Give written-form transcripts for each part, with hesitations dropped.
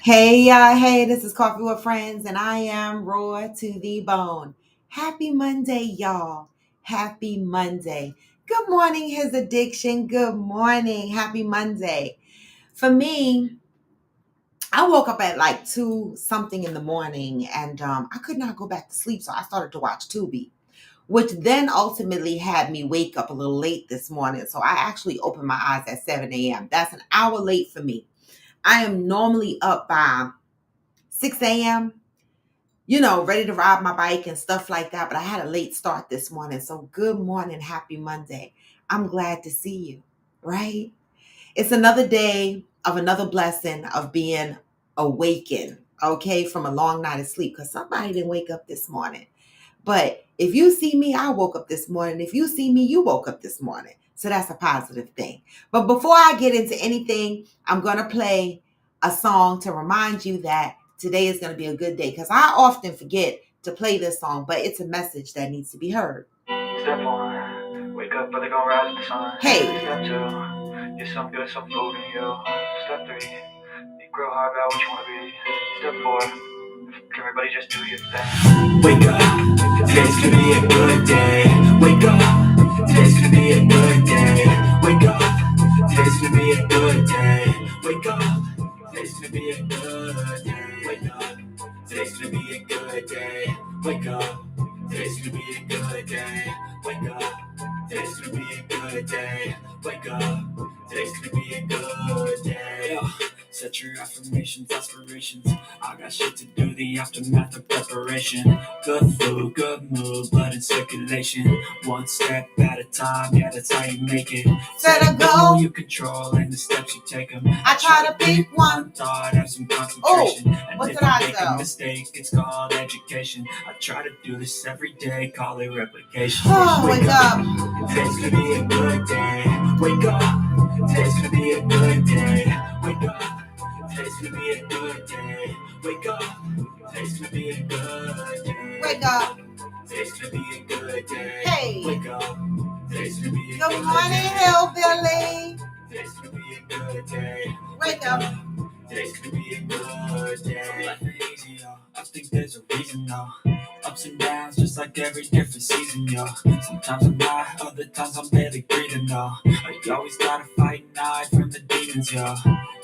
Hey, this is Coffee with Friends, and I am raw to the bone. Happy Monday, y'all. Happy Monday. Good morning, His Addiction. Good morning. Happy Monday. For me, I woke up at like 2 something in the morning and I could not go back to sleep, so I started to watch Tubi, which then ultimately had me wake up a little late this morning. So I actually opened my eyes at 7 a.m. That's an hour late for me. I am normally up by 6 a.m., ready to ride my bike and stuff like that. But I had a late start this morning. So good morning. Happy Monday. I'm glad to see you, right? It's another day of another blessing of being awakened, okay, from a long night of sleep because somebody didn't wake up this morning. But if you see me, I woke up this morning. If you see me, you woke up this morning. So that's a positive thing. But before I get into anything, I'm going to play a song to remind you that today is going to be a good day because I often forget to play this song, but it's a message that needs to be heard. Step one, wake up early, gonna rise with the sun. Hey. Step two, get some good, some food in you. Step three, think real hard about what you wanna be. Step four, everybody just do your thing. Wake up, today's gonna be a good day. Wake up, today's gonna be a good day. Wake up, today's gonna be a good day. Wake up, today's gonna be a good day. Wake up, today's gonna be a good day. Wake up, today's gonna be a good day. Wake up, today's gonna be a good day. Wake up, today's gonna be a good day. Set your affirmations, aspirations. I got shit to do, the aftermath of preparation. Good food, good mood, blood in circulation. One step at a time, yeah, that's how you make it. Set a goal you control and the steps you take them. I try to pick one thought, have some concentration. And what if I make a mistake, it's called education. I try to do this every day, call it replication. Wake up, today's gonna be a good day. Wake up, today's gonna be a good day. Wake up. Today's gonna be a good day. Wake up. Today's gonna be a good day. Wake up. Today's gonna be a good day. Hey. Wake up. Today's gonna be a good day. Good morning, Hillbilly. Today's gonna be a good day. Wake up. Today's gonna be a good day. So life ain't easy, yo. I think there's a reason, though. Ups and downs, just like every different season, yo. Sometimes I'm high, other times I'm barely breathing, yo. You always gotta fight and hide from the demons, yo.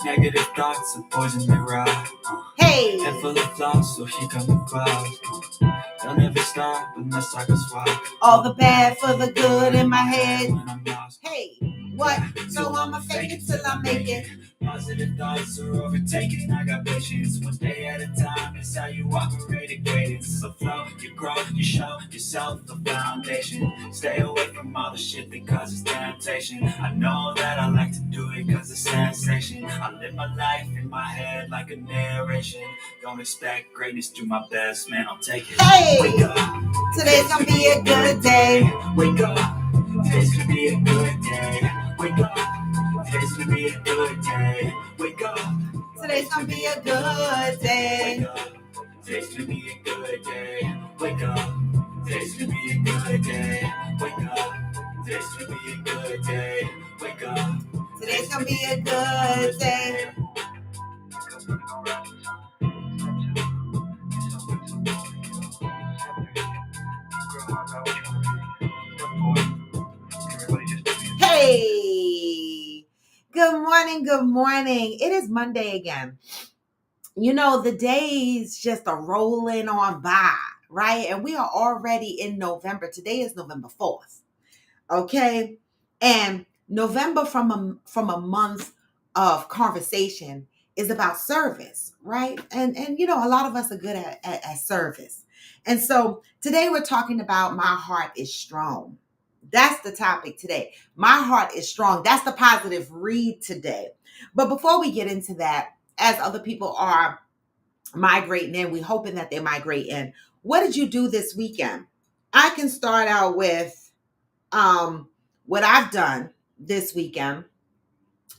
Negative thoughts and poison the ride. Hey! Head full of flaws, so here come the clouds. They'll never stop unless I can swap. All the bad for the good in my head. When I'm lost. Hey! What? So I'ma fake it till I make it. Positive thoughts are overtaken. I got patience. One day at a time. It's how you operate a cadence. So flow, you grow, you show yourself the foundation. Stay away from all the shit that causes temptation. I know that I like to do it cause it's sensation. I live my life in my head like a narration. Don't expect greatness, do my best, man, I'll take it. Hey! Wake up. Today's gonna be a good day. Wake up. Today's gonna be a good day. Wake up. Today's gonna be a good day. Wake up. Today's gonna be a good day. Wake up. Today's gonna be a good day. Wake up. Today's gonna be a good day. Wake up. Today's gonna be a good day. Wake up. Today's gonna be a good day. Hey, good morning. Good morning. It is Monday again. The days just are rolling on by, right? And we are already in November. Today is November 4th. Okay. And November from a month of conversation is about service, right? And a lot of us are good at service. And so today we're talking about my heart is strong. That's the topic today. My heart is strong. That's the positive read today. But before we get into that, as other people are migrating in, we're hoping that they migrate in. What did you do this weekend? I can start out with what I've done this weekend.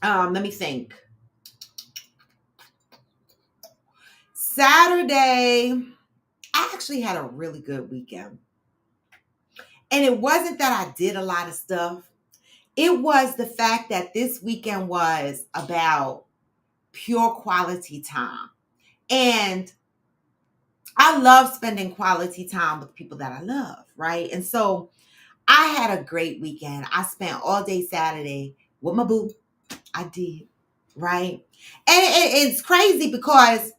Let me think. Saturday, I actually had a really good weekend. And it wasn't that I did a lot of stuff. It was the fact that this weekend was about pure quality time. And I love spending quality time with people that I love, right? And so I had a great weekend. I spent all day Saturday with my boo. I did, right? And it's crazy because,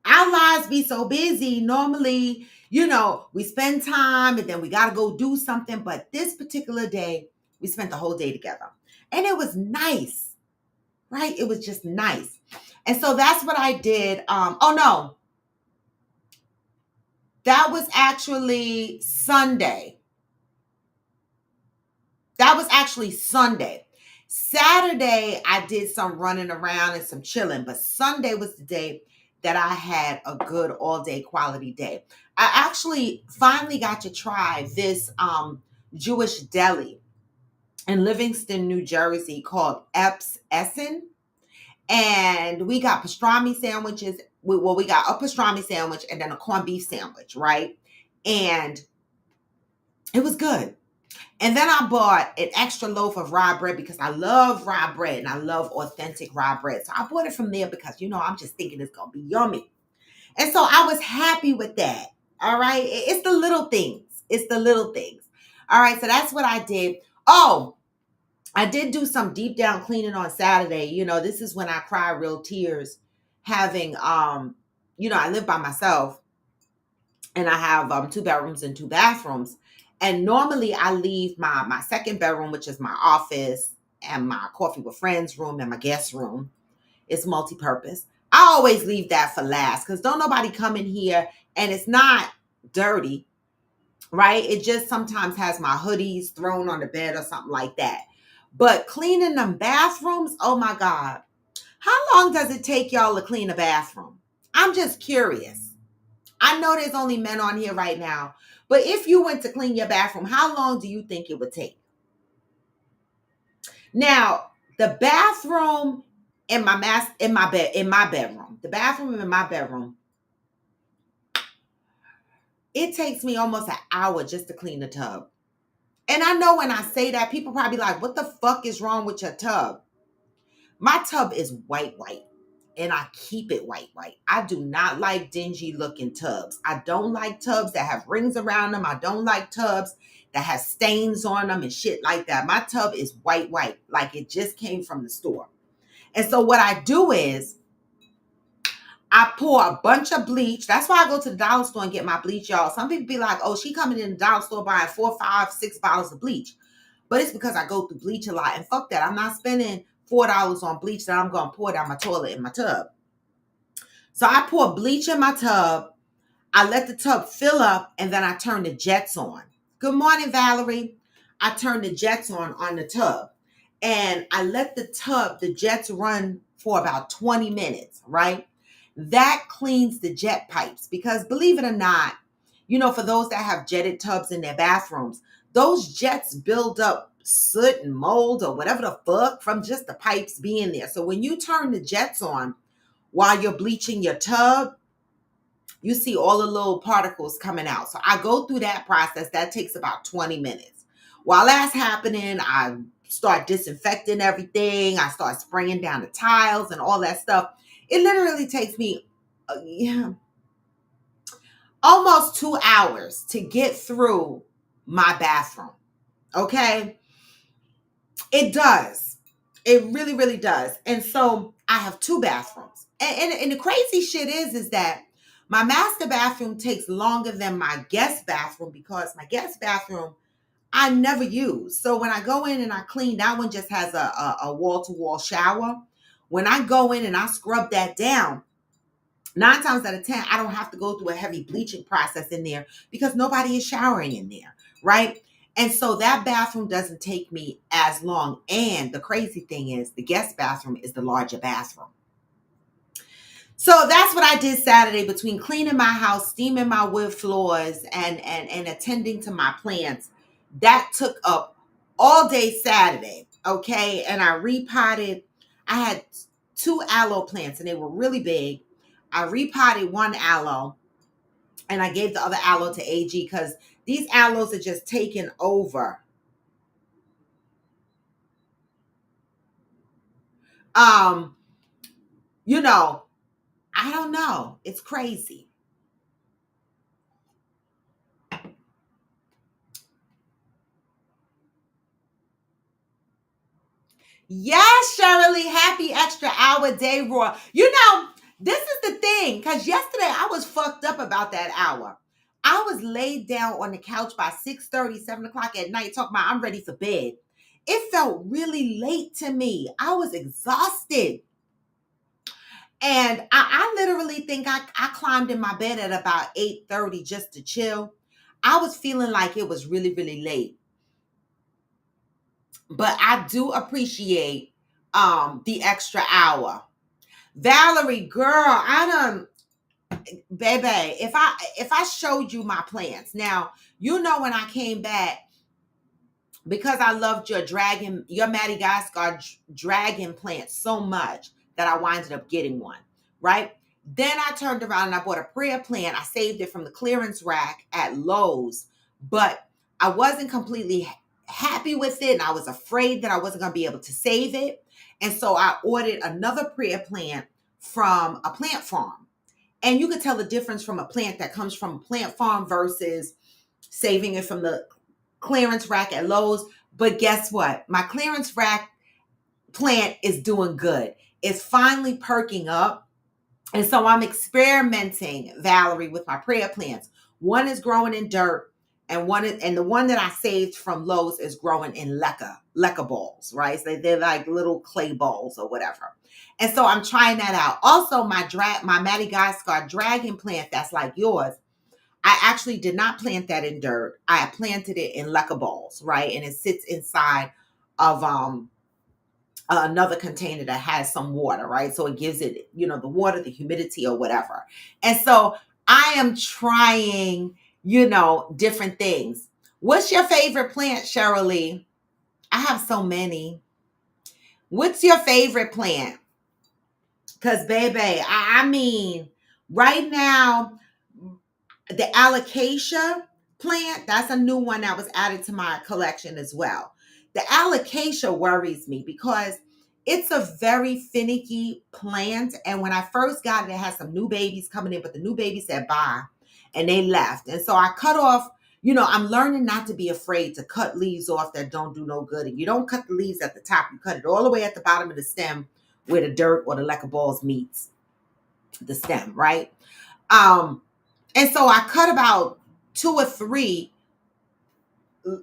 our lives be so busy. Normally, we spend time and then we got to go do something. But this particular day, we spent the whole day together. And it was nice, right? It was just nice. And so that's what I did. Oh, no, that was actually Sunday. That was actually Sunday. Saturday, I did some running around and some chilling, but Sunday was the day that I had a good all day quality day. I actually finally got to try this Jewish deli in Livingston, New Jersey called Epps Essen. And we got pastrami sandwiches. We got a pastrami sandwich and then a corned beef sandwich, right? And it was good. And then I bought an extra loaf of rye bread because I love rye bread and I love authentic rye bread. So I bought it from there because, I'm just thinking it's going to be yummy. And so I was happy with that. All right. It's the little things. It's the little things. All right. So that's what I did. Oh, I did do some deep down cleaning on Saturday. This is when I cry real tears having, I live by myself and I have 2 bedrooms and 2 bathrooms. And normally I leave my second bedroom, which is my office and my coffee with friends room and my guest room. It's multi-purpose. I always leave that for last because don't nobody come in here and it's not dirty, right? It just sometimes has my hoodies thrown on the bed or something like that. But cleaning them bathrooms, oh my God. How long does it take y'all to clean a bathroom? I'm just curious. I know there's only men on here right now, but if you went to clean your bathroom, how long do you think it would take? Now, the bathroom in my bedroom, the bathroom in my bedroom, it takes me almost an hour just to clean the tub. And I know when I say that, people probably like, what the fuck is wrong with your tub? My tub is white, and I keep it white. I do not like dingy looking tubs. I don't like tubs that have rings around them. I don't like tubs that have stains on them and shit like that. My tub is white, like it just came from the store. And so what I do is I pour a bunch of bleach. That's why I go to the dollar store and get my bleach, y'all. Some people be like, oh, she coming in the dollar store buying 4, 5, 6 bottles of bleach. But it's because I go through bleach a lot. And fuck that. I'm not spending $4 on bleach that I'm going to pour down my toilet in my tub. So I pour bleach in my tub. I let the tub fill up and then I turn the jets on. Good morning, Valerie. I turn the jets on the tub. And I let the jets run for about 20 minutes, right? That cleans the jet pipes because believe it or not, for those that have jetted tubs in their bathrooms, those jets build up soot and mold or whatever the fuck from just the pipes being there. So when you turn the jets on while you're bleaching your tub, you see all the little particles coming out. So I go through that process. That takes about 20 minutes. While that's happening, I start disinfecting everything. I start spraying down the tiles and all that stuff. It literally takes me almost 2 hours to get through my bathroom. Okay? It does. It really, really does. And so I have 2 bathrooms. And the crazy shit is that my master bathroom takes longer than my guest bathroom because my guest bathroom I never use. So when I go in and I clean, that one just has a wall-to-wall shower. When I go in and I scrub that down, 9 times out of 10, I don't have to go through a heavy bleaching process in there because nobody is showering in there, right? And so that bathroom doesn't take me as long. And the crazy thing is the guest bathroom is the larger bathroom. So that's what I did Saturday between cleaning my house, steaming my wood floors, and attending to my plants. That took up all day Saturday, okay? And I repotted. I had 2 aloe plants, and they were really big. I repotted one aloe, and I gave the other aloe to AG because these aloes are just taking over. I don't know. It's crazy. Yes, Shirley, happy extra hour day, Roy. This is the thing, because yesterday I was fucked up about that hour. I was laid down on the couch by 6:30, 7 o'clock at night, talking about I'm ready for bed. It felt really late to me. I was exhausted. And I literally think I climbed in my bed at about 8:30 just to chill. I was feeling like it was really, really late. But I do appreciate the extra hour. Valerie, girl, baby, if I showed you my plants. Now, when I came back, because I loved your Madagascar dragon plant so much that I winded up getting one, right? Then I turned around and I bought a prayer plant. I saved it from the clearance rack at Lowe's, but I wasn't completely happy with it, and I was afraid that I wasn't going to be able to save it. And so I ordered another prayer plant from a plant farm. And you could tell the difference from a plant that comes from a plant farm versus saving it from the clearance rack at Lowe's. But guess what? My clearance rack plant is doing good. It's finally perking up. And so I'm experimenting, Valerie, with my prayer plants. One is growing in dirt, and the one that I saved from Lowe's is growing in leca balls, right? So they're like little clay balls or whatever. And so I'm trying that out. Also, my Madagascar dragon plant that's like yours, I actually did not plant that in dirt. I planted it in leca balls, right? And it sits inside of another container that has some water, right? So it gives it, the water, the humidity or whatever. And so I am trying, different things. What's your favorite plant, Cheryl? I have so many. What's your favorite plant? Because, baby, I mean, right now, the alocasia plant, that's a new one that was added to my collection as well. The alocasia worries me because it's a very finicky plant. And when I first got it, it had some new babies coming in, but the new babies said bye and they left. And so I cut off, I'm learning not to be afraid to cut leaves off that don't do no good. And you don't cut the leaves at the top, you cut it all the way at the bottom of the stem where the dirt or the leca balls meets the stem, right? And so I cut about 2 or 3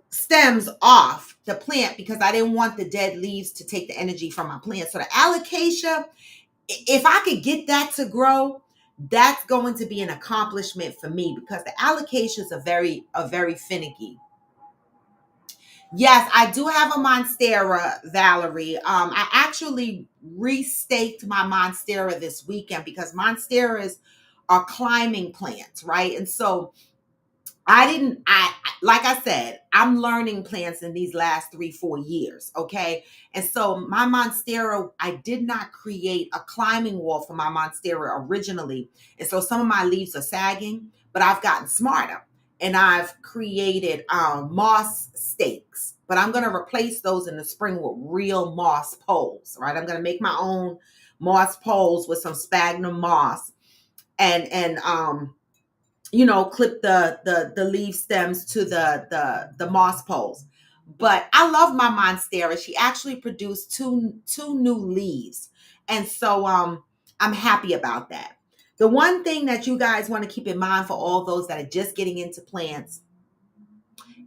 stems off the plant because I didn't want the dead leaves to take the energy from my plant. So the alocasia, if I could get that to grow, that's going to be an accomplishment for me because the alocasias are very finicky. Yes, I do have a monstera, Valerie. I actually restaked my monstera this weekend because monsteras are climbing plants, right? And so like I said, I'm learning plants in these last 3-4 years. Okay. And so my monstera, I did not create a climbing wall for my monstera originally. And so some of my leaves are sagging, but I've gotten smarter and I've created moss stakes, but I'm going to replace those in the spring with real moss poles, right? I'm going to make my own moss poles with some sphagnum moss and clip the leaf stems to the moss poles. But I love my monstera. She actually produced two new leaves, and so I'm happy about that. The one thing that you guys want to keep in mind for all those that are just getting into plants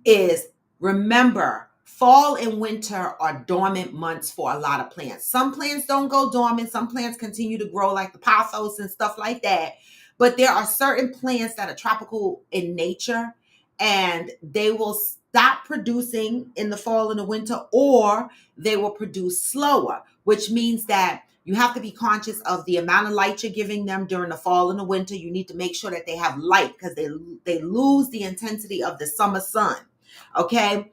is remember, fall and winter are dormant months for a lot of plants. Some plants don't go dormant. Some plants continue to grow like the pothos and stuff like that. But there are certain plants that are tropical in nature and they will stop producing in the fall and the winter, or they will produce slower, which means that you have to be conscious of the amount of light you're giving them during the fall and the winter. You need to make sure that they have light because they lose the intensity of the summer sun. Okay.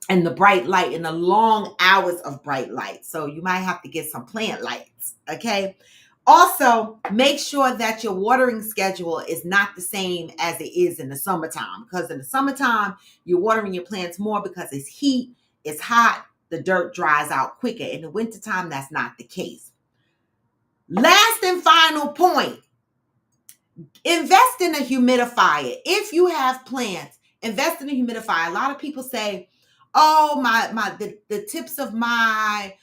And the bright light and the long hours of bright light. So you might have to get some plant lights. Okay. Also, make sure that your watering schedule is not the same as it is in the summertime. Because in the summertime, you're watering your plants more because it's heat, it's hot, the dirt dries out quicker. In the wintertime, that's not the case. Last and final point, invest in a humidifier. If you have plants, invest in a humidifier. A lot of people say, oh, the tips of my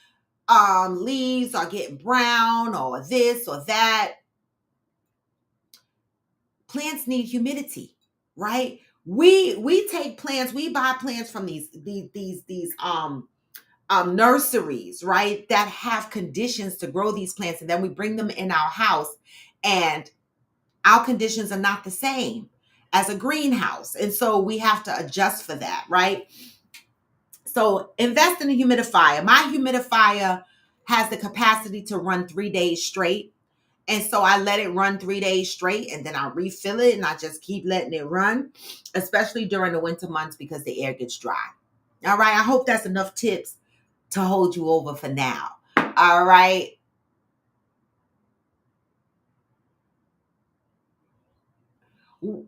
leaves are getting brown or this or that. Plants need humidity, right? We take plants, we buy plants from these nurseries, right, that have conditions to grow these plants, and then we bring them in our house, and our conditions are not the same as a greenhouse, and so we have to adjust for that, right? So invest in a humidifier. My humidifier has the capacity to run 3 days straight. And so I let it run 3 days straight, and then I refill it, and I just keep letting it run, especially during the winter months because the air gets dry. All right. I hope that's enough tips to hold you over for now. All right.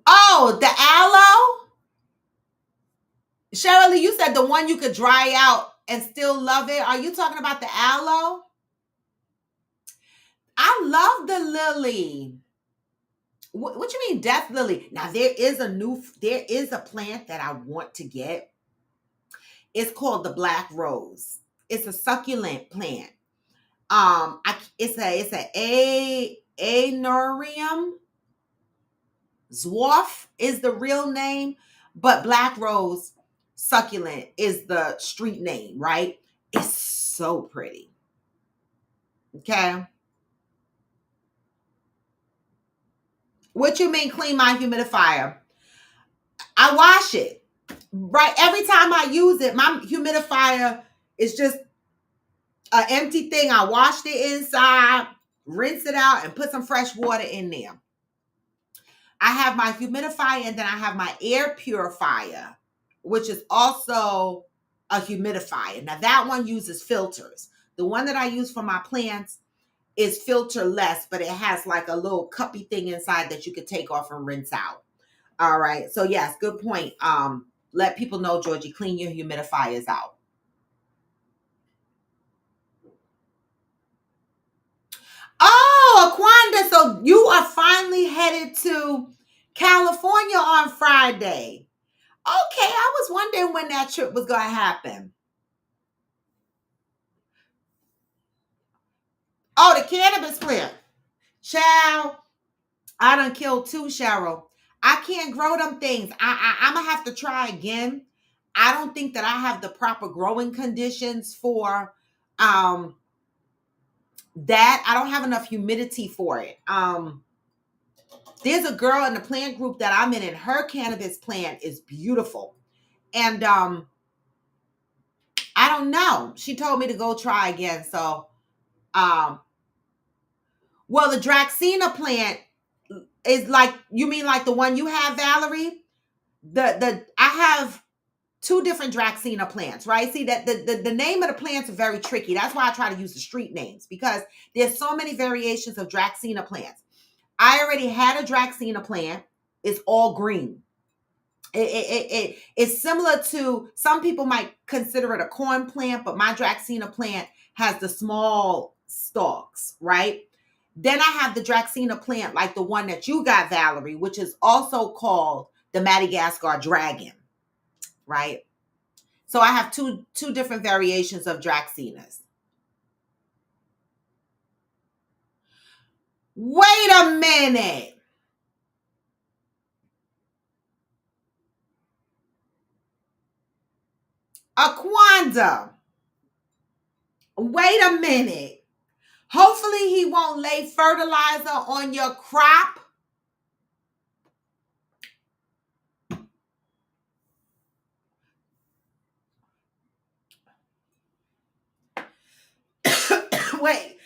Oh, the aloe. Shirley, you said the one you could dry out and still love it. Are you talking about the aloe? I love the lily. What you mean death lily? Now there is a plant that I want to get. It's called the black rose. It's a succulent plant. It's a Anurium Zwarf is the real name, but black rose succulent is the street name, right? It's so pretty. Okay. What you mean clean my humidifier? I wash it. Right. Every time I use it, my humidifier is just an empty thing. I wash the inside, rinse it out, and put some fresh water in there. I have my humidifier, and then I have my air purifier, which is also a humidifier. Now that one uses filters. The one that I use for my plants is filterless, but it has like a little cuppy thing inside that you could take off and rinse out. All right. So yes, good point. Let people know, Georgie, clean your humidifiers out. Oh, Aquanda, so you are finally headed to California on Friday. Okay, I was wondering when that trip was going to happen. Oh, the cannabis plant. Child, I done killed 2, Cheryl. I can't grow them things. I'm going to have to try again. I don't think that I have the proper growing conditions for that. I don't have enough humidity for it. There's a girl in the plant group that I'm in, and her cannabis plant is beautiful. And I don't know. She told me to go try again. So, well, the Draxina plant is like, you mean like the one you have, Valerie? I have 2 different Draxina plants, right? See that the name of the plants are very tricky. That's why I try to use the street names, because there's so many variations of Draxina plants. I already had a Draxina plant. It's all green. It's similar to, some people might consider it a corn plant, but my Draxina plant has the small stalks, right? Then I have the Draxina plant, like the one that you got, Valerie, which is also called the Madagascar dragon, right? So I have two different variations of Draxinas. Wait a minute. Aquanda. Wait a minute. Hopefully he won't lay fertilizer on your crop. Wait.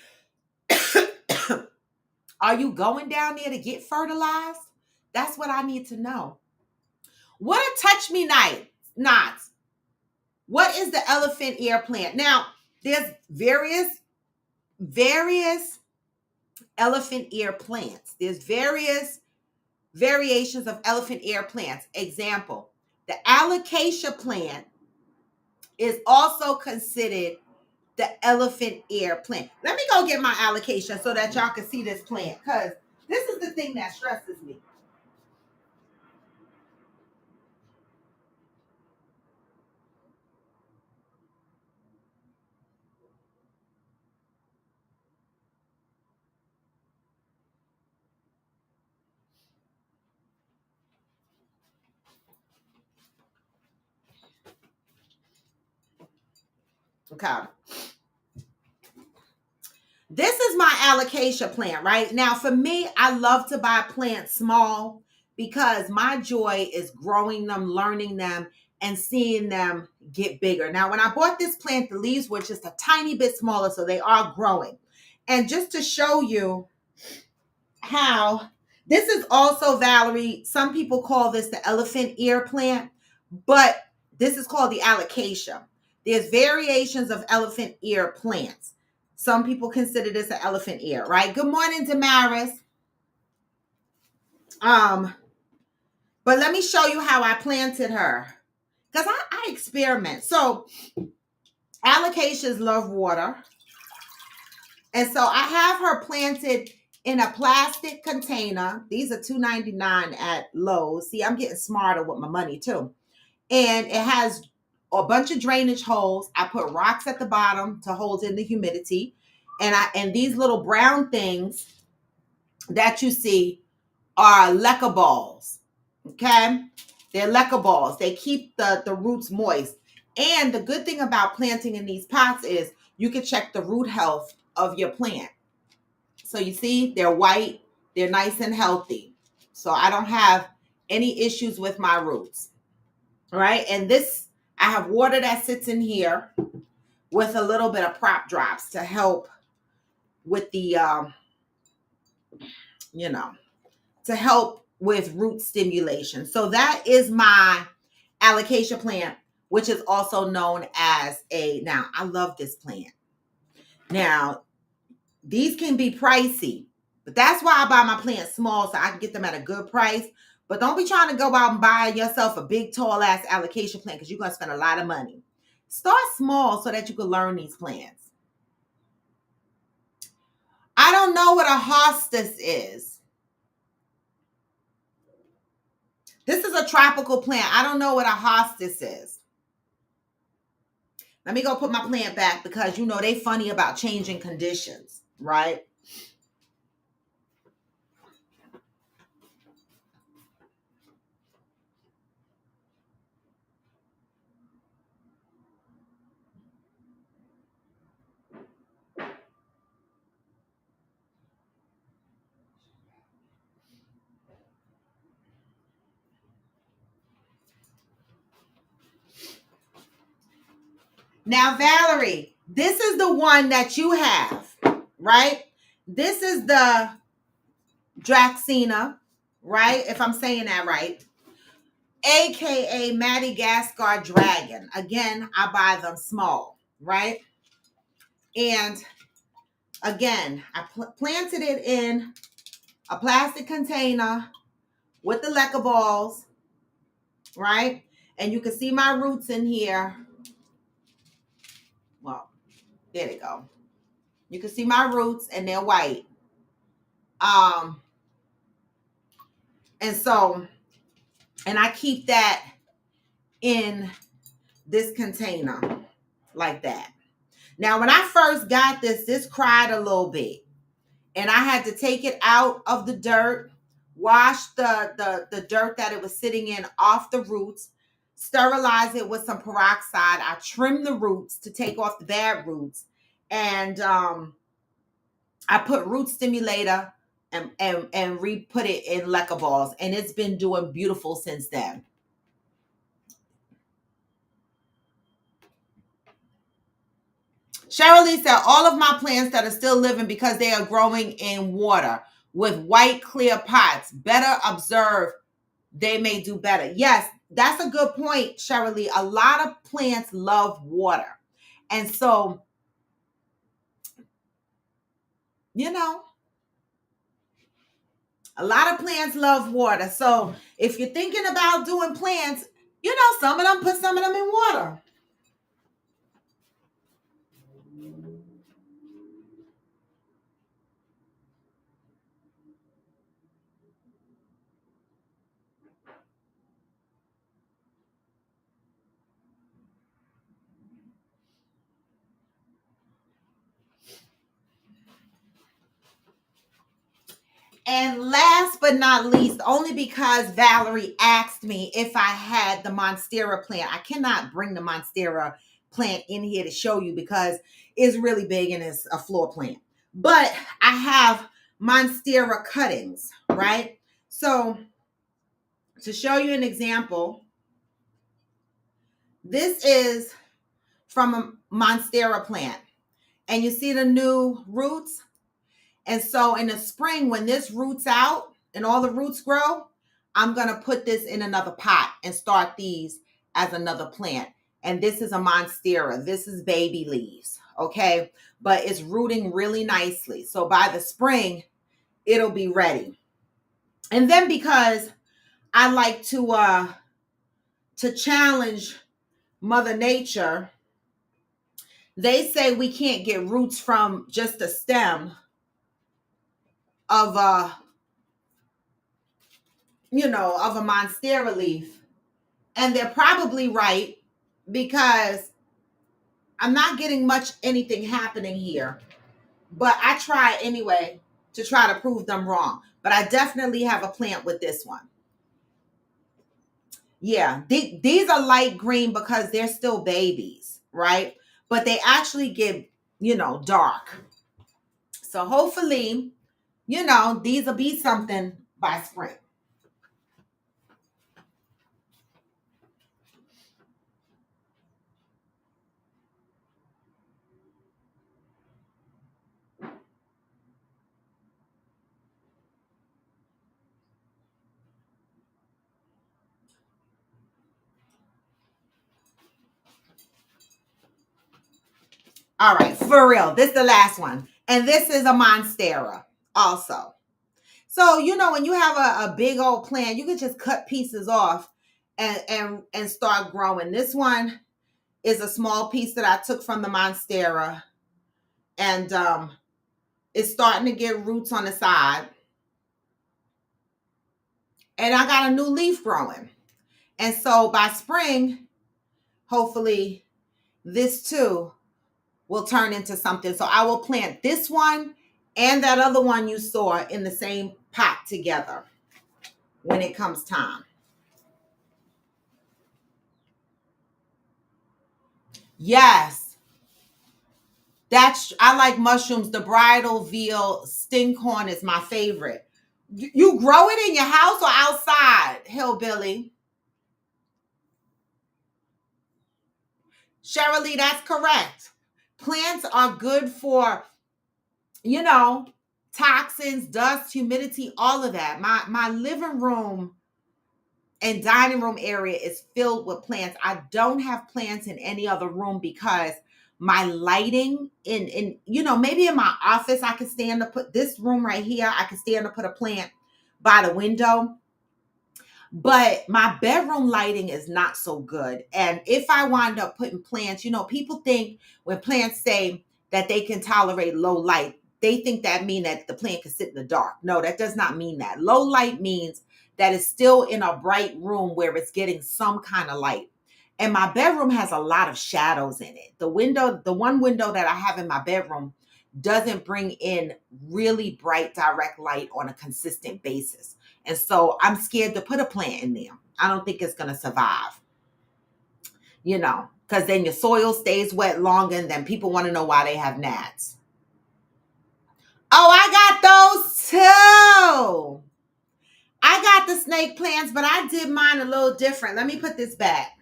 Are you going down there to get fertilized? That's what I need to know. What a touch me knots. What is the elephant ear plant? Now, there's various elephant ear plants. There's various variations of elephant ear plants. Example, the alocasia plant is also considered the elephant ear plant. Let me go get my allocation so that y'all can see this plant, because this is the thing that stresses me. Okay. This is my allocation plant, right? Now, for me, I love to buy plants small because my joy is growing them, learning them, and seeing them get bigger. Now, when I bought this plant, the leaves were just a tiny bit smaller, so they are growing. And just to show you how this is also, Valerie, some people call this the elephant ear plant, but this is called the alocasia. There's variations of elephant ear plants. Some people consider this an elephant ear, right? Good morning, Damaris. But let me show you how I planted her, because I experiment. So alocasias love water, and so I have her planted in a plastic container. These are $2.99 at Lowe's. See, I'm getting smarter with my money too. And it has a bunch of drainage holes. I put rocks at the bottom to hold in the humidity. And these little brown things that you see are leca balls. Okay? They're leca balls. They keep the roots moist. And the good thing about planting in these pots is you can check the root health of your plant. So you see, they're white, they're nice and healthy. So I don't have any issues with my roots. All right. And this, I have water that sits in here with a little bit of prop drops to help with the, to help with root stimulation. So that is my alocasia plant, which is also known as now I love this plant. Now, these can be pricey, but that's why I buy my plants small, so I can get them at a good price. But don't be trying to go out and buy yourself a big, tall ass alocasia plant, because you're going to spend a lot of money. Start small so that you can learn these plants. I don't know what a hostas is. This is a tropical plant. I don't know what a hostas is. Let me go put my plant back, because you know they funny about changing conditions, right? Now, Valerie, this is the one that you have, right? This is the Dracaena, right? If I'm saying that right. AKA Madagascar Dragon. Again, I buy them small, right? And again, I planted it in a plastic container with the leca balls, right? And you can see my roots in here. Well, there they go. You can see my roots, and they're white. And so, and I keep that in this container like that. Now, when I first got this cried a little bit, and I had to take it out of the dirt, wash the dirt that it was sitting in off the roots, sterilize it with some peroxide. I trim the roots to take off the bad roots, and I put root stimulator and re-put it in leca balls, and it's been doing beautiful since then. Cheryl said, all of my plants that are still living because they are growing in water with white clear pots. Better observe, they may do better. Yes, that's a good point, Cheryl. A lot of plants love water. And so, a lot of plants love water. So if you're thinking about doing plants, some of them, put some of them in water. And last but not least, only because Valerie asked me if I had the Monstera plant. I cannot bring the Monstera plant in here to show you because it's really big and it's a floor plant. But I have Monstera cuttings, right? So to show you an example, this is from a Monstera plant. And you see the new roots? And so in the spring, when this roots out and all the roots grow, I'm going to put this in another pot and start these as another plant. And this is a Monstera. This is baby leaves, okay? But it's rooting really nicely. So by the spring, it'll be ready. And then because I like to challenge Mother Nature, they say we can't get roots from just a stem of a of a Monstera leaf. And they're probably right because I'm not getting much anything happening here. But I try anyway to try to prove them wrong. But I definitely have a plant with this one. Yeah, these are light green because they're still babies, right? But they actually get, dark. So hopefully, these will be something by spring. All right, for real. This is the last one. And this is a Monstera also. So, when you have a big old plant, you can just cut pieces off and start growing. This one is a small piece that I took from the Monstera. And it's starting to get roots on the side. And I got a new leaf growing. And so by spring, hopefully, this too will turn into something. So I will plant this one and that other one you saw in the same pot together when it comes time. Yes, I like mushrooms. The bridal veal stinkhorn is my favorite. You grow it in your house or outside, hillbilly? Shirley, that's correct. Plants are good for, you know, toxins, dust, humidity, all of that. My living room and dining room area is filled with plants. I don't have plants in any other room because my lighting in maybe in my office I could stand to put this room right here. I could stand to put a plant by the window. But my bedroom lighting is not so good. And if I wind up putting plants, people think when plants say that they can tolerate low light, they think that mean that the plant can sit in the dark. No, that does not mean that. Low light means that it's still in a bright room where it's getting some kind of light. And my bedroom has a lot of shadows in it. The one window that I have in my bedroom doesn't bring in really bright direct light on a consistent basis. And so I'm scared to put a plant in there. I don't think it's going to survive, because then your soil stays wet longer and then people want to know why they have gnats. Oh, I got those too. I got the snake plants, but I did mine a little different. Let me put this back.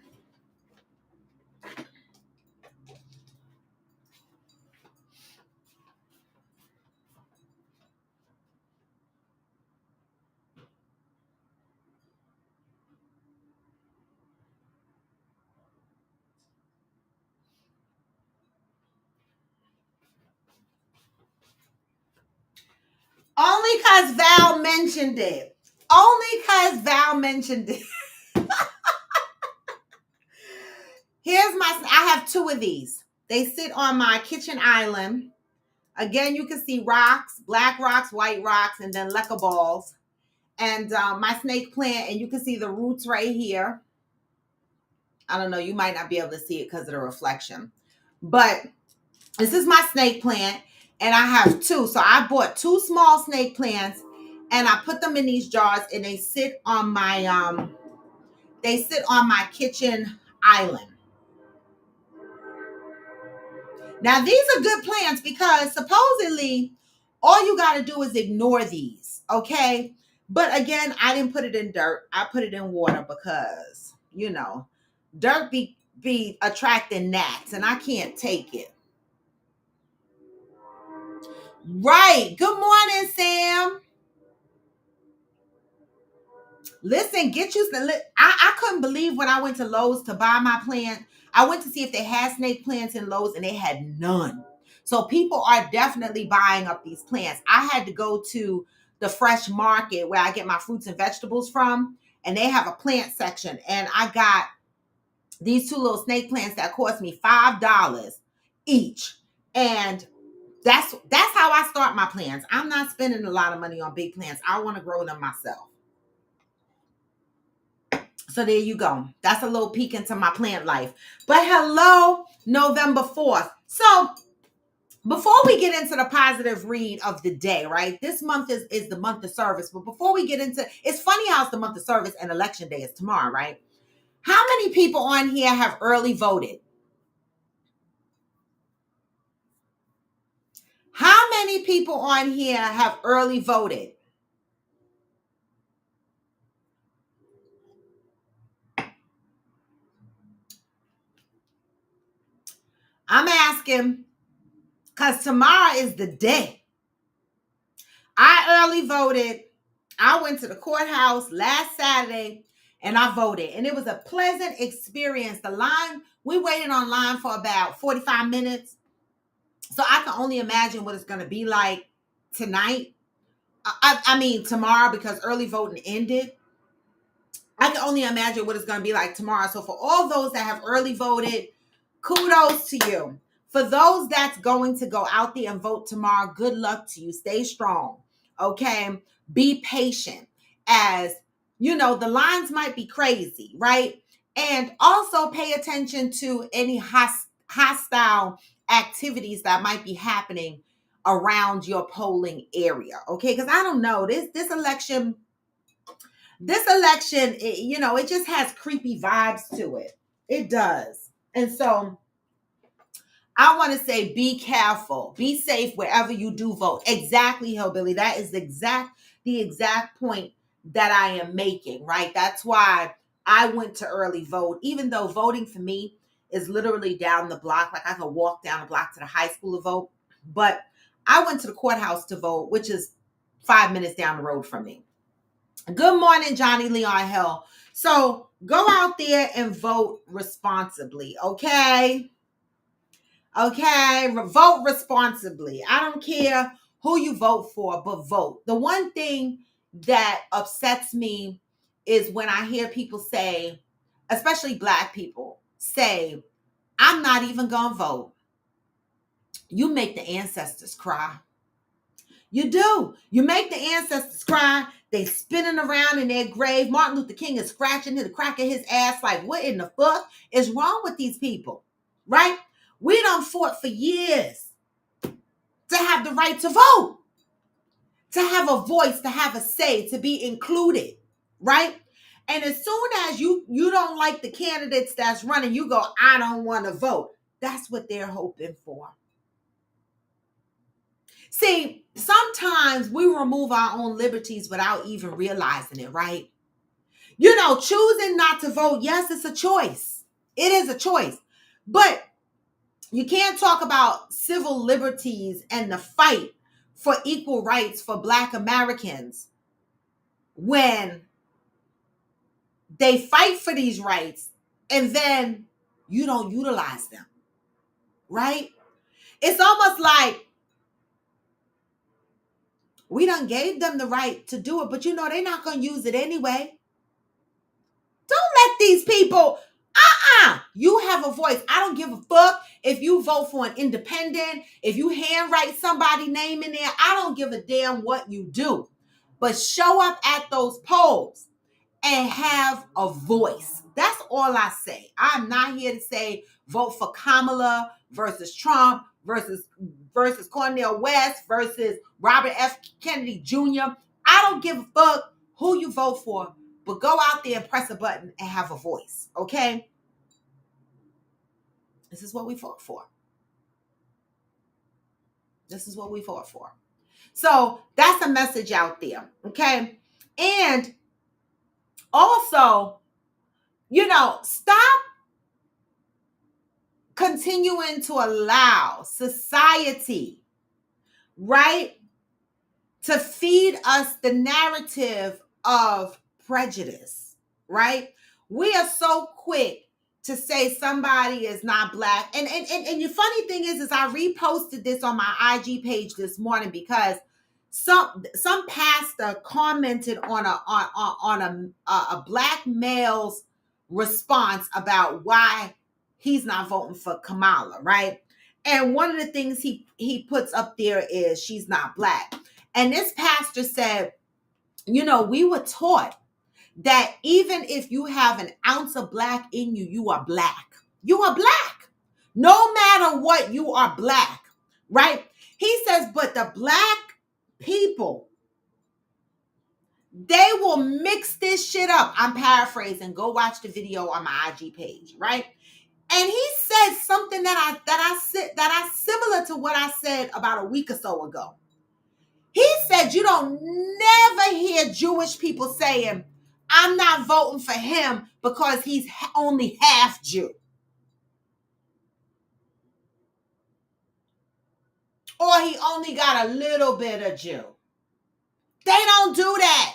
Only because Val mentioned it. Only because Val mentioned it. I have two of these. They sit on my kitchen island. Again, you can see rocks, black rocks, white rocks, and then leca balls. And my snake plant, and you can see the roots right here. I don't know, you might not be able to see it because of the reflection. But this is my snake plant, and I have two. So I bought two small snake plants, and I put them in these jars, and they sit on my kitchen island. Now, these are good plants because supposedly all you got to do is ignore these, okay? But again, I didn't put it in dirt. I put it in water because, dirt be attracting gnats, and I can't take it. Right. Good morning, Sam. Listen, get used to I couldn't believe when I went to Lowe's to buy my plant. I went to see if they had snake plants in Lowe's, and they had none. So people are definitely buying up these plants. I had to go to the fresh market where I get my fruits and vegetables from, and they have a plant section. And I got these two little snake plants that cost me $5 each. And that's how I start my plants. I'm not spending a lot of money on big plants. I want to grow them myself. So there you go. That's a little peek into my plant life. But hello, November 4th. So before we get into the positive read of the day, right? This month is the month of service. But before we get into, it's funny how it's the month of service and election day is tomorrow, right? How many people on here have early voted? How many people on here have early voted? I'm asking because tomorrow is the day. I early voted. I went to the courthouse last Saturday and I voted. And it was a pleasant experience. The line, we waited online for about 45 minutes. So I can only imagine what it's going to be like tonight. I mean, tomorrow, because early voting ended. I can only imagine what it's going to be like tomorrow. So for all those that have early voted, kudos to you. For those that's going to go out there and vote tomorrow, good luck to you. Stay strong. Okay. Be patient, as the lines might be crazy, right? And also pay attention to any hostile activities that might be happening around your polling area. Okay. Because I don't know, this election, it just has creepy vibes to it. It does. And so I want to say, be careful, be safe wherever you do vote. Exactly, Hillbilly. That is the exact point that I am making, right? That's why I went to early vote, even though voting for me is literally down the block. Like I could walk down the block to the high school to vote. But I went to the courthouse to vote, which is 5 minutes down the road from me. Good morning, Johnny Leon Hill. So go out there and vote responsibly, okay? Okay, vote responsibly. I don't care who you vote for, but vote. The one thing that upsets me is when I hear people say, especially Black people, say, I'm not even going to vote. You make the ancestors cry. You do. You make the ancestors cry. They spinning around in their grave. Martin Luther King is scratching the crack of his ass like, what in the fuck is wrong with these people? Right? We done fought for years to have the right to vote, to have a voice, to have a say, to be included, right? And as soon as you don't like the candidates that's running, you go, I don't want to vote. That's what they're hoping for. See, sometimes we remove our own liberties without even realizing it, right? Choosing not to vote, yes, it's a choice. It is a choice. But you can't talk about civil liberties and the fight for equal rights for Black Americans when they fight for these rights and then you don't utilize them, right? It's almost like we done gave them the right to do it, but they're not going to use it anyway. Don't let these people, you have a voice. I don't give a fuck if you vote for an independent, if you handwrite somebody's name in there. I don't give a damn what you do. But show up at those polls and have a voice. That's all I say. I'm not here to say vote for Kamala versus Trump versus Cornel West versus Robert F. Kennedy Jr. I don't give a fuck who you vote for, but go out there and press a button and have a voice, okay? This is what we fought for. This is what we fought for. So that's a message out there, okay? And also, stop continuing to allow society, right, to feed us the narrative of prejudice, right? We are so quick to say somebody is not black. And the funny thing is I reposted this on my IG page this morning because some pastor commented on a black male's response about why he's not voting for Kamala, right? And one of the things he puts up there is she's not black. And this pastor said, we were taught that even if you have an ounce of black in you, you are black. You are black. No matter what, you are black, right? He says, but the black people, they will mix this shit up. I'm paraphrasing. Go watch the video on my IG page, right? And he said something that I similar to what I said about a week or so ago. He said, you don't never hear Jewish people saying, I'm not voting for him because he's only half Jew. Or he only got a little bit of Jew. They don't do that.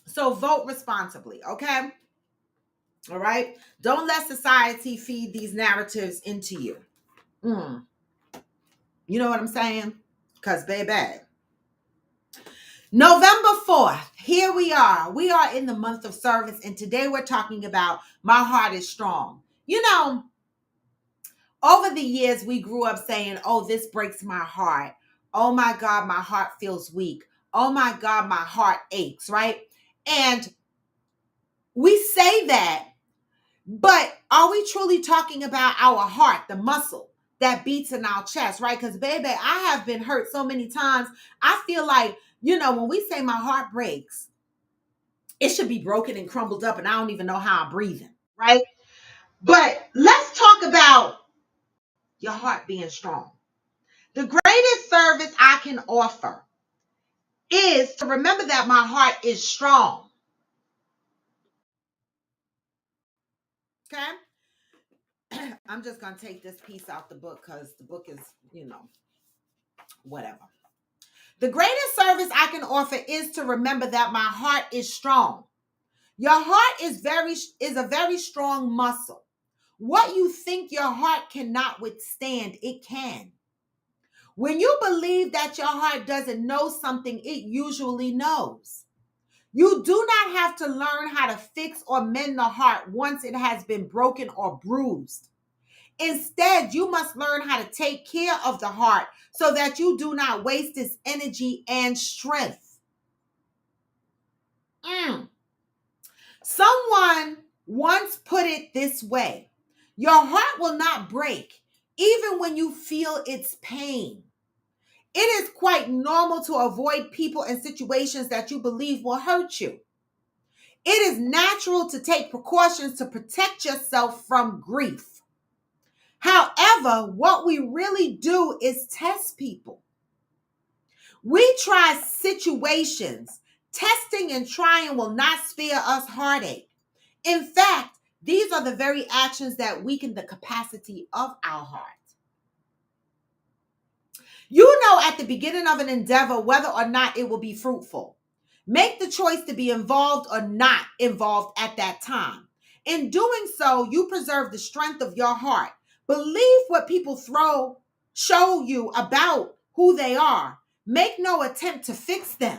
So vote responsibly, okay? All right? Don't let society feed these narratives into you. You know what I'm saying? Because, baby, November 4th, here we are. We are in the month of service, and today we're talking about My Heart is Strong. Over the years, we grew up saying, oh, this breaks my heart. Oh, my God, my heart feels weak. Oh, my God, my heart aches, right? And we say that, but are we truly talking about our heart, the muscle that beats in our chest, right? Because, baby, I have been hurt so many times. I feel like, when we say my heart breaks, it should be broken and crumbled up, and I don't even know how I'm breathing, right? But let's talk about your heart being strong. The greatest service I can offer is to remember that my heart is strong. Okay? I'm just going to take this piece out the book because the book is, whatever. The greatest service I can offer is to remember that my heart is strong. Your heart is a very strong muscle. What you think your heart cannot withstand, it can. When you believe that your heart doesn't know something, it usually knows. You do not have to learn how to fix or mend the heart once it has been broken or bruised. Instead, you must learn how to take care of the heart so that you do not waste its energy and strength. Someone once put it this way: your heart will not break even when you feel its pain. It is quite normal to avoid people and situations that you believe will hurt you. It is natural to take precautions to protect yourself from grief. However, what we really do is test people. We try situations. Testing and trying will not spare us heartache. In fact, these are the very actions that weaken the capacity of our heart. You know at the beginning of an endeavor whether or not it will be fruitful. Make the choice to be involved or not involved at that time. In doing so, you preserve the strength of your heart. Believe what people show you about who they are. Make no attempt to fix them.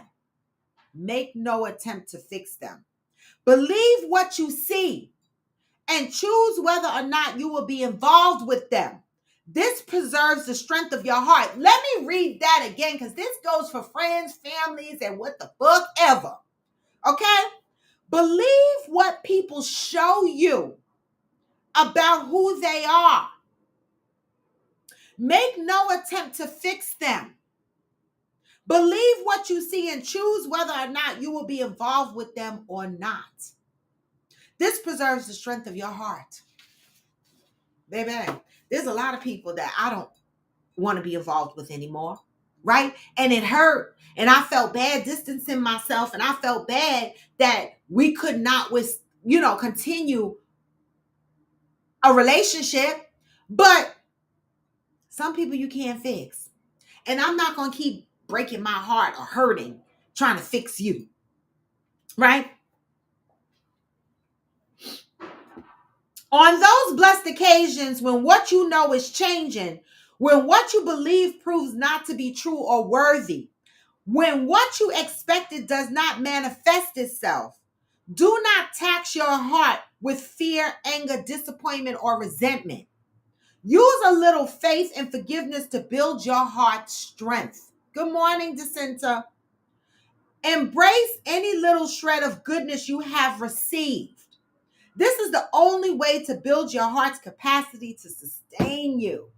Make no attempt to fix them. Believe what you see and choose whether or not you will be involved with them. This preserves the strength of your heart. Let me read that again because this goes for friends, families, and what the fuck ever. Okay? Believe what people show you about who they are. Make no attempt to fix them. Believe what you see and choose whether or not you will be involved with them or not. This preserves the strength of your heart. Baby, there's a lot of people that I don't want to be involved with anymore, right? And it hurt. And I felt bad distancing myself. And I felt bad that we could not, continue a relationship. But some people you can't fix. And I'm not going to keep breaking my heart or hurting trying to fix you, right? On those blessed occasions when what you know is changing, when what you believe proves not to be true or worthy, when what you expected does not manifest itself, do not tax your heart with fear, anger, disappointment, or resentment. Use a little faith and forgiveness to build your heart's strength. Good morning, Jacinta. Embrace any little shred of goodness you have received. This is the only way to build your heart's capacity to sustain you.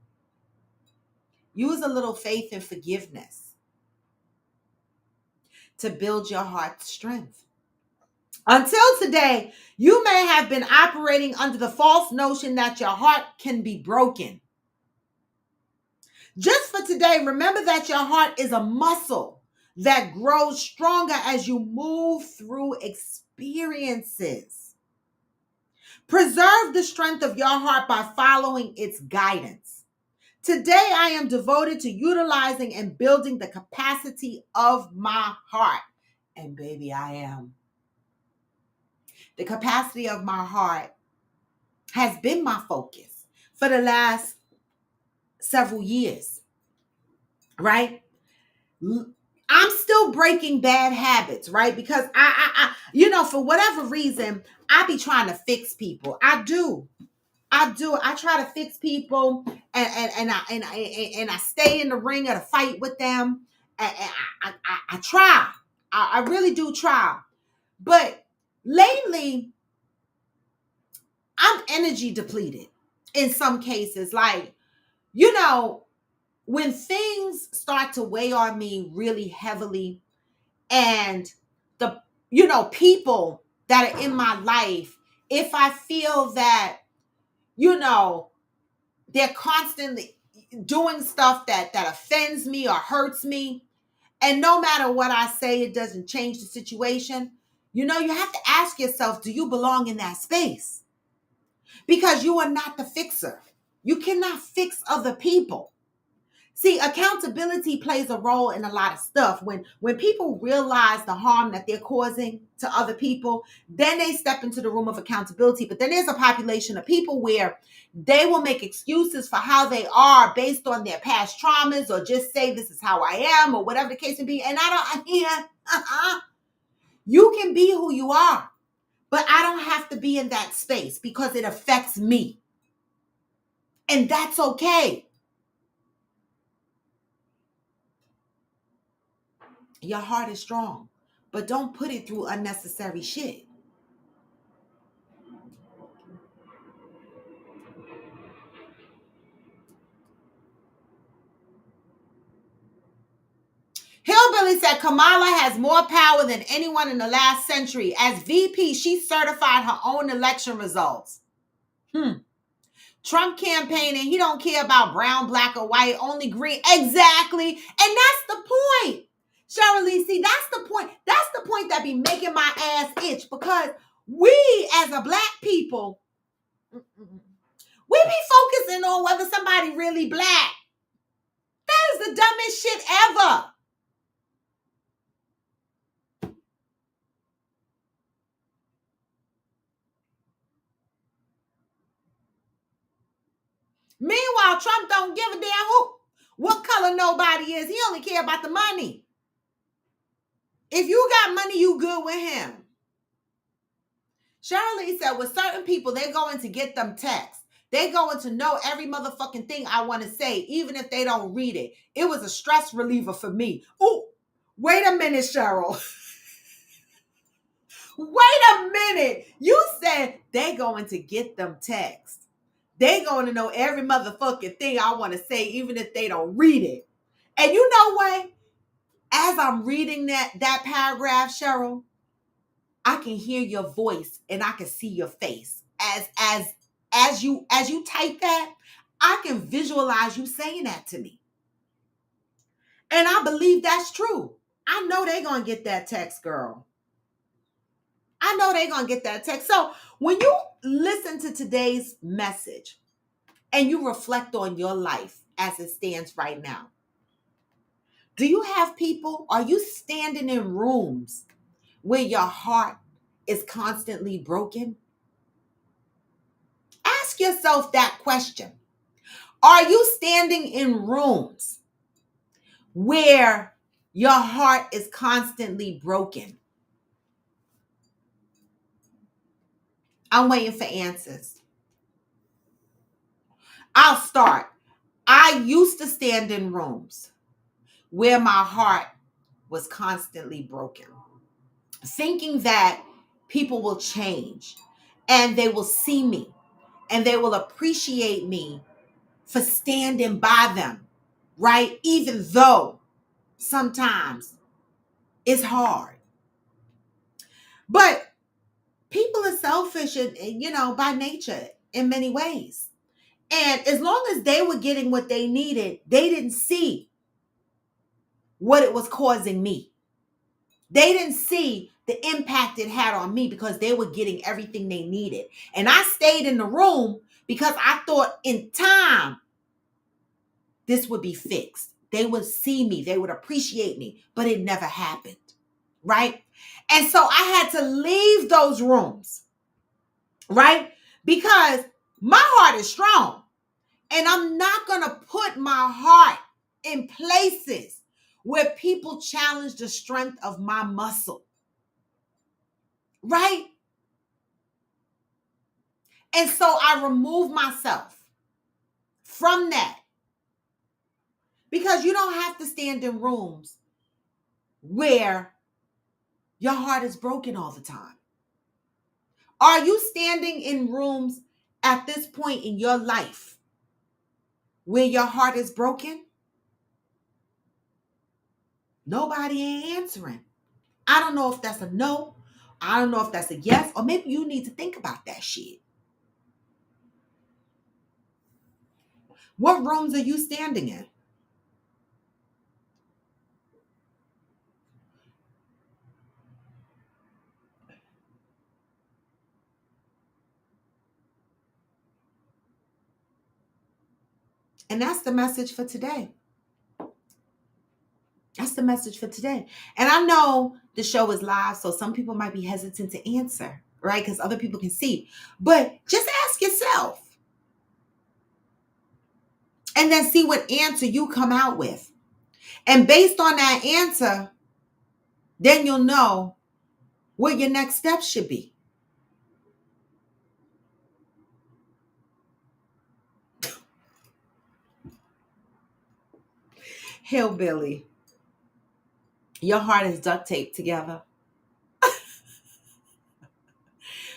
Use a little faith and forgiveness to build your heart's strength. Until today, you may have been operating under the false notion that your heart can be broken. Just for today, remember that your heart is a muscle that grows stronger as you move through experiences. Preserve the strength of your heart by following its guidance. Today, I am devoted to utilizing and building the capacity of my heart. And baby, I am. The capacity of my heart has been my focus for the last several years, right? I'm still breaking bad habits, right? Because for whatever reason, I be trying to fix people. I do. I try to fix people, and I stay in the ring of the fight with them. And I try. I really do try. But lately, I'm energy depleted in some cases. Like, when things start to weigh on me really heavily, and the people that are in my life, if I feel that they're constantly doing stuff that offends me or hurts me, and no matter what I say, it doesn't change the situation, you have to ask yourself, do you belong in that space? Because you are not the fixer. You cannot fix other people. See, accountability plays a role in a lot of stuff. When people realize the harm that they're causing to other people, then they step into the room of accountability. But then there's a population of people where they will make excuses for how they are based on their past traumas, or just say this is how I am, or whatever the case may be. And you can be who you are, but I don't have to be in that space because it affects me. And that's okay. Your heart is strong, but don't put it through unnecessary shit. Hillbilly said Kamala has more power than anyone in the last century. As VP, she certified her own election results. Trump campaigning, he don't care about brown, black, or white, only green. Exactly. And that's the point. Cheryl Lee, see, that's the point. That's the point that be making my ass itch, because we as a black people, we be focusing on whether somebody really black. That is the dumbest shit ever. Meanwhile, Trump don't give a damn what color nobody is. He only care about the money. If you got money, you good with him. Shirley said, with certain people, they're going to get them texts. They're going to know every motherfucking thing I want to say, even if they don't read it. It was a stress reliever for me. Oh, wait a minute, Cheryl. Wait a minute. You said they're going to get them texts. They going to know every motherfucking thing I want to say, even if they don't read it. And you know what? As I'm reading that paragraph, Cheryl, I can hear your voice and I can see your face. As you type that, I can visualize you saying that to me. And I believe that's true. I know they're going to get that text, girl. I know they're going to get that text. So when you listen to today's message and you reflect on your life as it stands right now, do you have people? Are you standing in rooms where your heart is constantly broken? Ask yourself that question. Are you standing in rooms where your heart is constantly broken? I'm waiting for answers. I'll start. I used to stand in rooms where my heart was constantly broken, thinking that people will change and they will see me and they will appreciate me for standing by them, right? Even though sometimes it's hard. But people are selfish and by nature in many ways. And as long as they were getting what they needed, they didn't see what it was causing me. They didn't see the impact it had on me because they were getting everything they needed. And I stayed in the room because I thought in time this would be fixed. They would see me, they would appreciate me, but it never happened, right? And so I had to leave those rooms, right? Because my heart is strong and I'm not going to put my heart in places where people challenge the strength of my muscle, right? And so I remove myself from that because you don't have to stand in rooms where your heart is broken all the time. Are you standing in rooms at this point in your life where your heart is broken? Nobody ain't answering. I don't know if that's a no. I don't know if that's a yes, or maybe you need to think about that shit. What rooms are you standing in? And that's the message for today. That's the message for today. And I know the show is live, so some people might be hesitant to answer, right? Because other people can see. But just ask yourself and then see what answer you come out with. And based on that answer, then you'll know what your next steps should be. Hillbilly, your heart is duct taped together.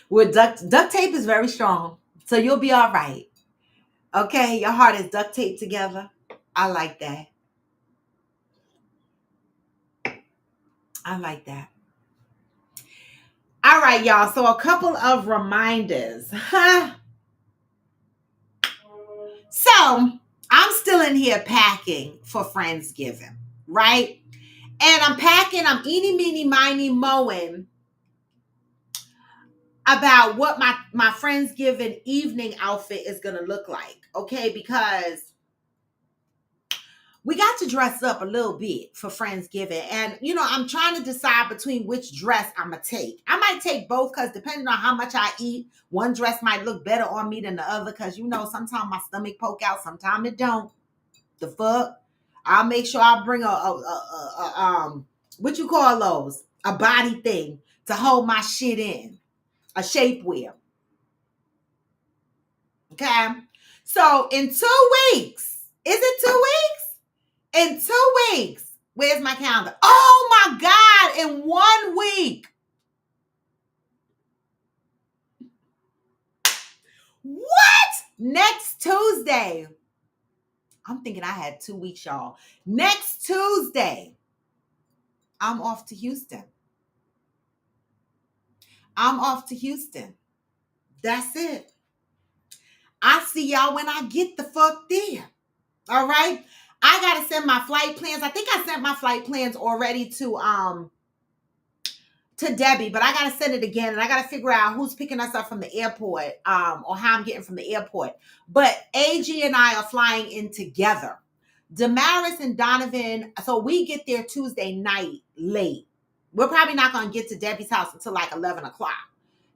With duct tape is very strong, so you'll be all right. Okay, your heart is duct taped together. I like that. I like that. All right, y'all. So a couple of reminders. So I'm still in here packing for Friendsgiving, right? And I'm packing, I'm eeny, meeny, miny, mowing about what my Friendsgiving evening outfit is going to look like, okay? Because we got to dress up a little bit for Friendsgiving. And, I'm trying to decide between which dress I'm going to take. I might take both because depending on how much I eat, one dress might look better on me than the other because, sometimes my stomach poke out, sometimes it don't. The fuck? I'll make sure I bring a what you call those? A body thing to hold my shit in. A shapewear. Okay? So in 2 weeks, is it 2 weeks? In 2 weeks, where's my calendar? Oh my God, in 1 week. What? Next Tuesday, I'm thinking I had 2 weeks, y'all. Next Tuesday, I'm off to Houston. I'm off to Houston. That's it. I see y'all when I get the fuck there. All right. I gotta send my flight plans. I think I sent my flight plans already to Debbie, but I gotta send it again, and I gotta figure out who's picking us up from the airport, or how I'm getting from the airport. But AG and I are flying in together. Damaris and Donovan, so we get there Tuesday night late. We're probably not gonna get to Debbie's house until like 11 o'clock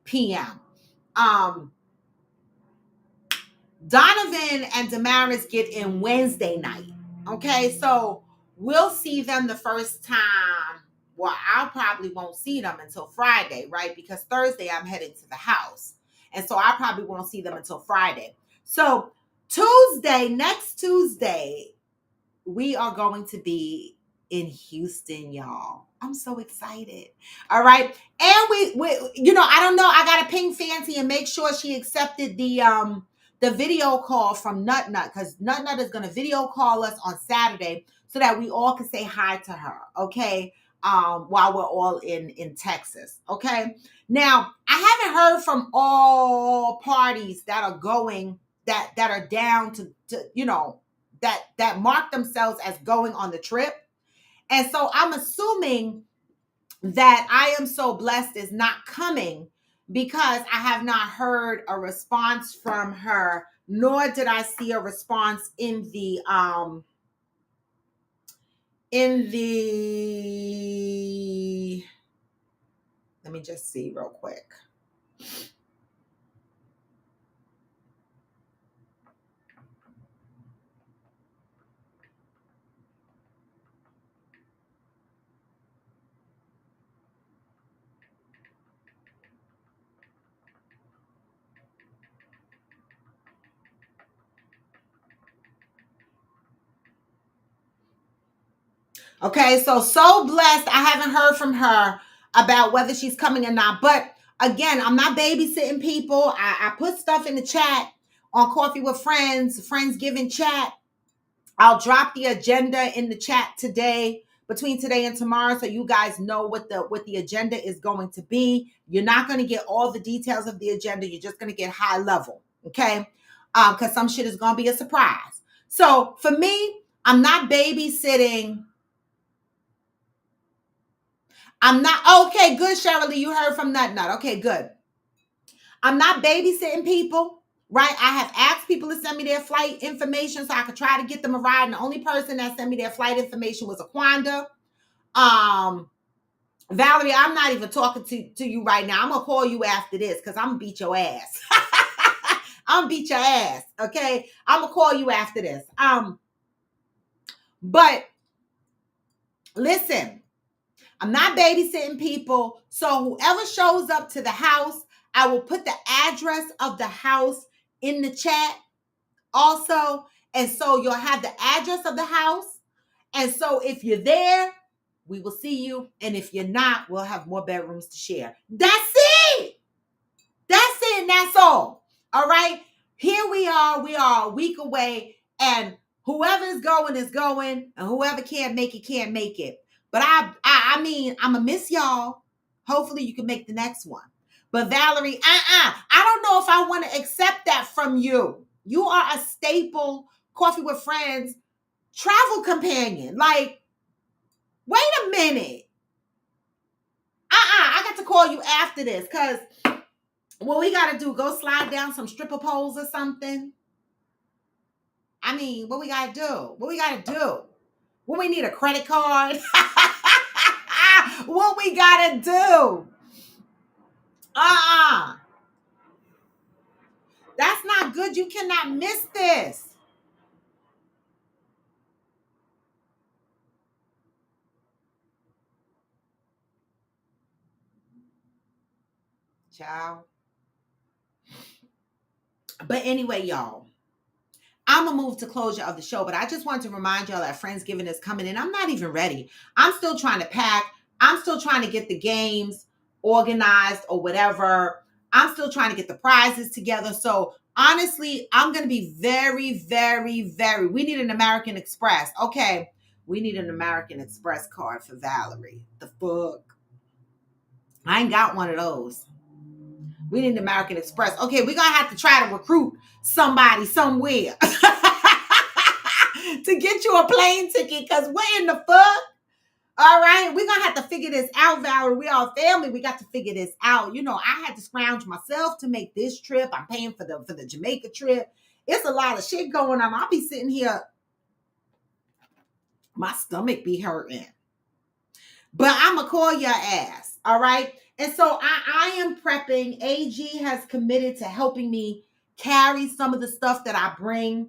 p.m. Donovan and Damaris get in Wednesday night. Okay, so we'll see them the first time. Well, I probably won't see them until Friday, right? Because Thursday I'm heading to the house. And so I probably won't see them until Friday. So Tuesday, next Tuesday, we are going to be in Houston, y'all. I'm so excited. All right. And we I don't know. I got to ping Fancy and make sure she accepted the video call from Nut because Nut is going to video call us on Saturday so that we all can say hi to her. Okay. While we're all in Texas. Okay. Now, I haven't heard from all parties that are going that are down to that mark themselves as going on the trip. And so I'm assuming that I Am So Blessed is not coming because I have not heard a response from her, nor did I see a response in the let me just see real quick. Okay, so blessed. I haven't heard from her about whether she's coming or not. But again, I'm not babysitting people. I put stuff in the chat on Coffee with Friends, Friendsgiving chat. I'll drop the agenda in the chat today, between today and tomorrow, so you guys know what the agenda is going to be. You're not going to get all the details of the agenda. You're just going to get high level, okay? Because some shit is going to be a surprise. So for me, I'm not babysitting. I'm not, okay, good, Shirley. You heard from Nut. Okay, good. I'm not babysitting people, right? I have asked people to send me their flight information so I could try to get them a ride. And the only person that sent me their flight information was Aquanda. Valerie, I'm not even talking to you right now. I'm going to call you after this because I'm going to beat your ass. I'm going to beat your ass, okay? I'm going to call you after this. But listen, I'm not babysitting people. So whoever shows up to the house, I will put the address of the house in the chat also. And so you'll have the address of the house. And so if you're there, we will see you. And if you're not, we'll have more bedrooms to share. That's it. That's it. And that's all. All right. Here we are. We are a week away. And whoever is going is going. And whoever can't make it, can't make it. But I mean, I'm going to miss y'all. Hopefully you can make the next one. But Valerie, I don't know if I want to accept that from you. You are a staple Coffee with Friends travel companion. Like, wait a minute. I got to call you after this because what we got to do, go slide down some stripper poles or something. I mean, what we got to do? What we got to do? What we need, a credit card? What we got to do? That's not good. You cannot miss this. Ciao. But anyway, y'all, I'm going to move to closure of the show, but I just wanted to remind y'all that Friendsgiving is coming in. I'm not even ready. I'm still trying to pack. I'm still trying to get the games organized or whatever. I'm still trying to get the prizes together. So honestly, I'm going to be very, very, very, we need an American Express. Okay. We need an American Express card for Valerie. The fuck? I ain't got one of those. We need an American Express. Okay, we're going to have to try to recruit somebody somewhere to get you a plane ticket because what in the fuck? All right, we're going to have to figure this out, Valerie. We all family. We got to figure this out. You know, I had to scrounge myself to make this trip. I'm paying for the Jamaica trip. It's a lot of shit going on. I'll be sitting here. My stomach be hurting. But I'm going to call your ass. All right. And so I am prepping. AG has committed to helping me carry some of the stuff that I bring.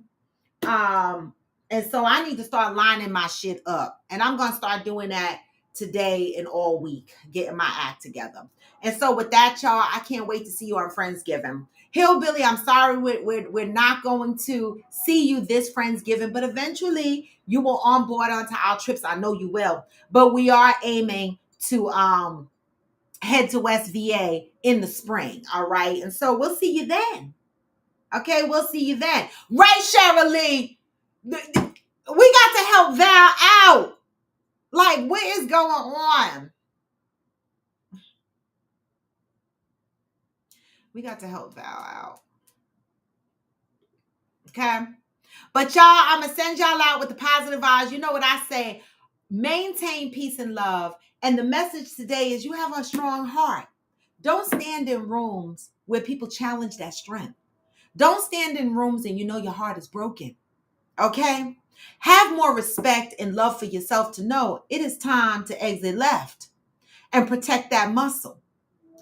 And so I need to start lining my shit up. And I'm going to start doing that today and all week, getting my act together. And so with that, y'all, I can't wait to see you on Friendsgiving. Hillbilly, I'm sorry we're not going to see you this Friendsgiving, but eventually you will onboard onto our trips. I know you will. But we are aiming to head to West VA in the spring, all right? And so we'll see you then. Okay, we'll see you then. Right, Cheryl Lee? We got to help Val out. Like, what is going on? We got to help Val out. Okay? But y'all, I'm going to send y'all out with the positive vibes. You know what I say? Maintain peace and love. And the message today is you have a strong heart. Don't stand in rooms where people challenge that strength. Don't stand in rooms and you know your heart is broken. Okay? Have more respect and love for yourself to know it is time to exit left and protect that muscle.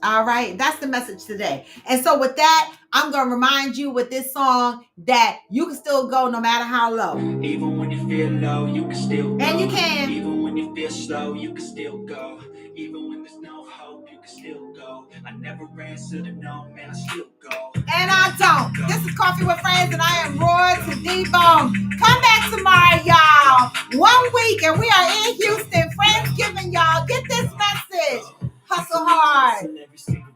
All right? That's the message today. And so with that, I'm going to remind you with this song that you can still go no matter how low. Even when you feel low, you can still go. And you can. Even when you feel slow, you can still go. Even when there's no hope, you can still go. I never answer to no, man, I still go. And I don't. This is Coffee with Friends, and I am Roy to D-Bone. Come back tomorrow, y'all. 1 week, and we are in Houston. Friendsgiving, y'all. Get this message. Hustle hard.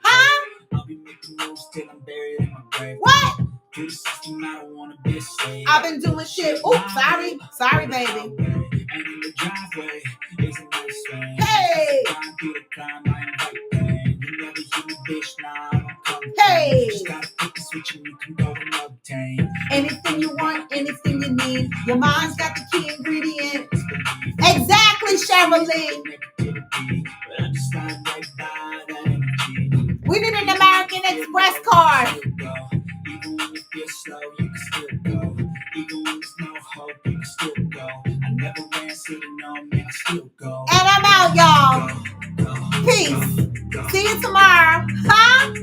Huh? I'll be making moves till I'm buried in my grave. What? To the system, I don't wanna be a slave. I've been doing shit. Oops, sorry. Sorry, baby. And in the driveway, it's a nice way. Hey! Through the climb, I invite pain. You never hear me, bitch, nah, I don't come. Hey! Just gotta pick the switch and you can go and obtain anything you want, anything you need. Your mind's got the key ingredient. Exactly, Cheryl. We need an American Express card. Even when you feel slow, you can still go. Even when there's no hope, you can still go. I never ran, so to know, man, I still go. And I'm out, y'all. Peace. See you tomorrow. Huh?